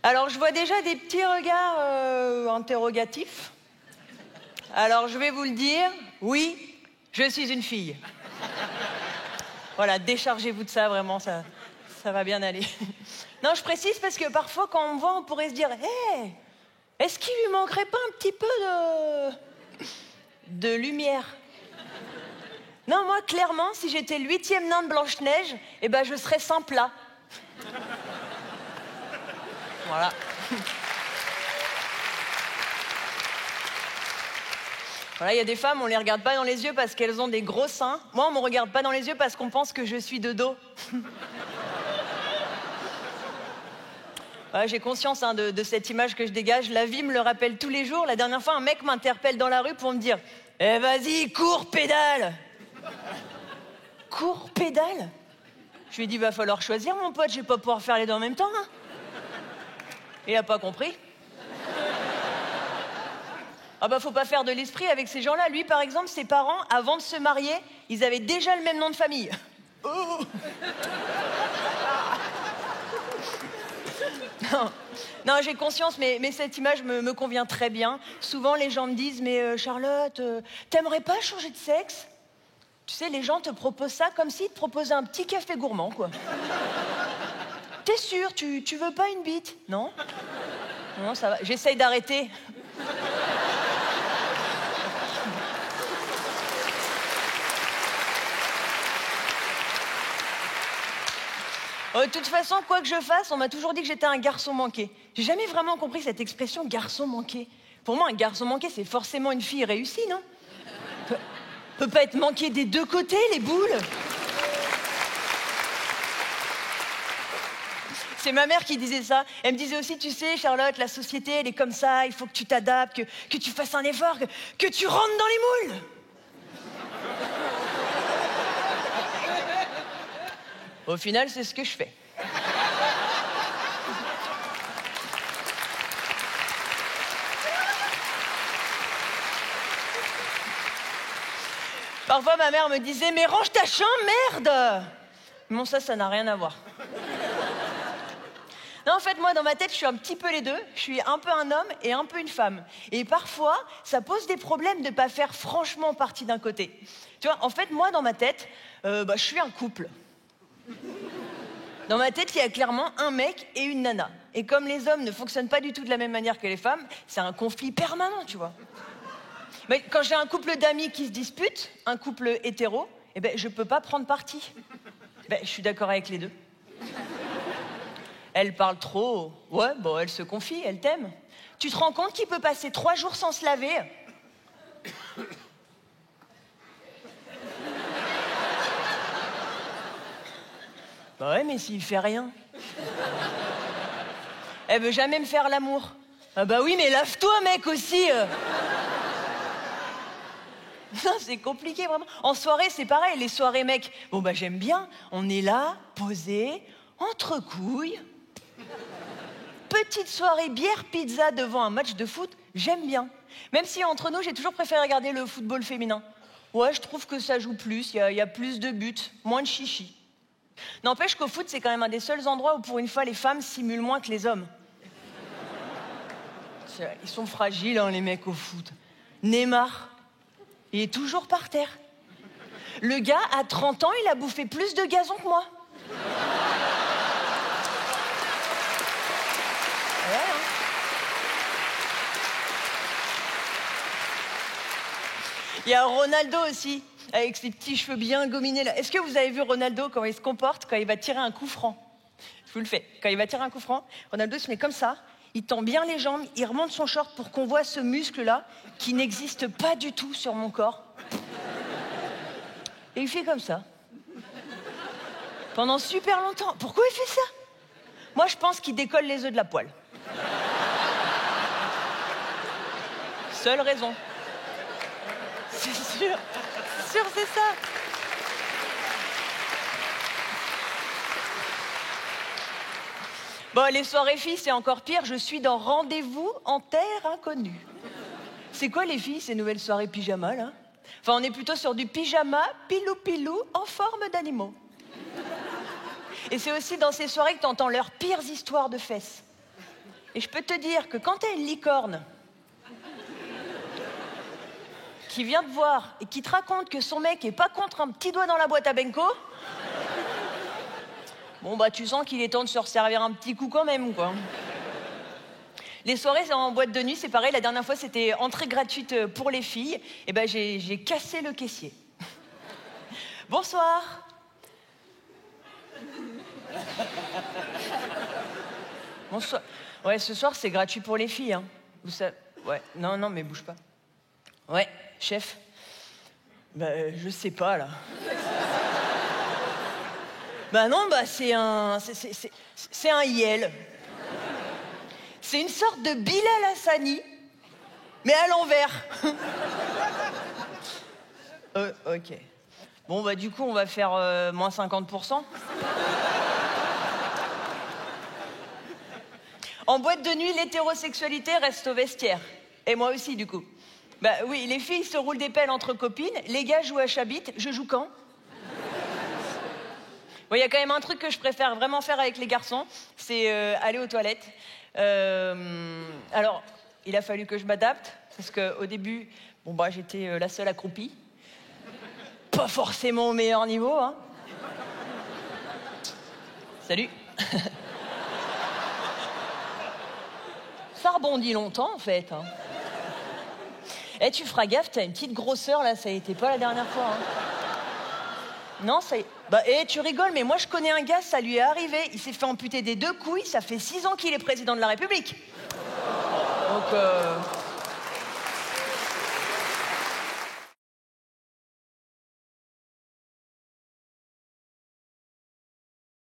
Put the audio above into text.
Alors, je vois déjà des petits regards interrogatifs. Alors, je vais vous le dire, oui, je suis une fille. Voilà, déchargez-vous de ça, vraiment, ça va bien aller. Non, je précise parce que parfois, quand on me voit, on pourrait se dire, hé, est-ce qu'il lui manquerait pas un petit peu de lumière? Non, moi, clairement, si j'étais le 8e nain de Blanche-Neige, eh ben, je serais sans plat. Voilà. Voilà, il y a des femmes, on les regarde pas dans les yeux parce qu'elles ont des gros seins. Moi, on me regarde pas dans les yeux parce qu'on pense que je suis de dos. Ouais, j'ai conscience de cette image que je dégage. La vie me le rappelle tous les jours. La dernière fois, un mec m'interpelle dans la rue pour me dire « Eh, vas-y, cours, pédale !» Cours, pédale? Je lui ai dit « Va falloir choisir, mon pote, je vais pas pouvoir faire les deux en même temps. Hein. » Il a pas compris. Ah bah faut pas faire de l'esprit avec ces gens-là. Lui, par exemple, ses parents, avant de se marier, ils avaient déjà le même nom de famille. Oh. Non, j'ai conscience, mais cette image me convient très bien. Souvent, les gens me disent, mais Charlotte, t'aimerais pas changer de sexe? Tu sais, les gens te proposent ça comme s'ils te proposaient un petit café gourmand, quoi. T'es sûr, tu veux pas une bite? Non? Non, ça va, j'essaye d'arrêter. De toute façon, quoi que je fasse, on m'a toujours dit que j'étais un garçon manqué. J'ai jamais vraiment compris cette expression garçon manqué. Pour moi, un garçon manqué, c'est forcément une fille réussie, non? Peut pas être manqué des deux côtés, les boules. C'est ma mère qui disait ça. Elle me disait aussi, tu sais, Charlotte, la société, elle est comme ça, il faut que tu t'adaptes, que tu fasses un effort, que tu rentres dans les moules. Au final, c'est ce que je fais. Parfois, ma mère me disait « Mais range ta chambre, merde !» Bon, ça n'a rien à voir. Non, en fait, moi, dans ma tête, je suis un petit peu les deux. Je suis un peu un homme et un peu une femme. Et parfois, ça pose des problèmes de ne pas faire franchement partie d'un côté. Tu vois, en fait, moi, dans ma tête, je suis un couple. Dans ma tête, il y a clairement un mec et une nana. Et comme les hommes ne fonctionnent pas du tout de la même manière que les femmes, c'est un conflit permanent, tu vois. Mais quand j'ai un couple d'amis qui se disputent, un couple hétéro, eh ben, je peux pas prendre parti. Ben, je suis d'accord avec les deux. Elle parle trop. Ouais, bon, elle se confie, elle t'aime. Tu te rends compte qu'il peut passer 3 jours sans se laver? Bah ouais, mais s'il fait rien. Elle veut jamais me faire l'amour. Ah bah oui, mais lave-toi, mec, aussi. Non, c'est compliqué, vraiment. En soirée, c'est pareil, les soirées, mec. Bon, bah j'aime bien. On est là, posé, entre couilles. Petite soirée bière, pizza devant un match de foot, j'aime bien. Même si, entre nous, j'ai toujours préféré regarder le football féminin. Ouais, je trouve que ça joue plus, il y a plus de buts, moins de chichi. N'empêche qu'au foot, c'est quand même un des seuls endroits où, pour une fois, les femmes simulent moins que les hommes. Ils sont fragiles, hein, les mecs, au foot. Neymar, il est toujours par terre. Le gars, à 30 ans, il a bouffé plus de gazon que moi. Ouais, hein. Il y a Ronaldo aussi, avec ses petits cheveux bien gominés là. Est-ce que vous avez vu Ronaldo quand il se comporte, quand il va tirer un coup franc? Je vous le fais. Quand il va tirer un coup franc, Ronaldo se met comme ça, il tend bien les jambes, il remonte son short pour qu'on voit ce muscle-là qui n'existe pas du tout sur mon corps. Et il fait comme ça. Pendant super longtemps. Pourquoi il fait ça? Moi, je pense qu'il décolle les œufs de la poêle. Seule raison. C'est sûr. C'est sûr, c'est ça. Bon, les soirées filles, c'est encore pire. Je suis dans Rendez-vous en terre inconnue. C'est quoi, les filles, ces nouvelles soirées pyjama, là? Enfin, on est plutôt sur du pyjama pilou-pilou en forme d'animaux. Et c'est aussi dans ces soirées que t'entends leurs pires histoires de fesses. Et je peux te dire que quand t'as une licorne qui vient te voir et qui te raconte que son mec est pas contre un petit doigt dans la boîte à Benko, bon bah tu sens qu'il est temps de se resservir un petit coup quand même, quoi. Les soirées en boîte de nuit, c'est pareil. La dernière fois, c'était entrée gratuite pour les filles. Et ben j'ai cassé le caissier. Bonsoir. Bonsoir. Ouais, ce soir, c'est gratuit pour les filles, hein. Vous savez... Ouais, non, mais bouge pas. Ouais, chef. Bah, je sais pas, là. Bah non, bah c'est un... C'est un Yel. C'est une sorte de Bilal Hassani, mais à l'envers. Ok. Bon, bah du coup, on va faire moins 50%. En boîte de nuit, l'hétérosexualité reste au vestiaire. Et moi aussi, du coup. Bah oui, les filles se roulent des pelles entre copines, les gars jouent à Chabit. Je joue quand? Bon, il y a quand même un truc que je préfère vraiment faire avec les garçons, c'est aller aux toilettes. Alors, il a fallu que je m'adapte, parce qu'au début, bon bah j'étais la seule accroupie. Pas forcément au meilleur niveau, hein. Salut. Ça rebondit longtemps, en fait, hein. Eh, tu feras gaffe, t'as une petite grosseur, là, ça a été pas la dernière fois, hein. Non, ça y est. Bah, tu rigoles, mais moi, je connais un gars, ça lui est arrivé. Il s'est fait amputer des 2 couilles, ça fait 6 ans qu'il est président de la République. Donc,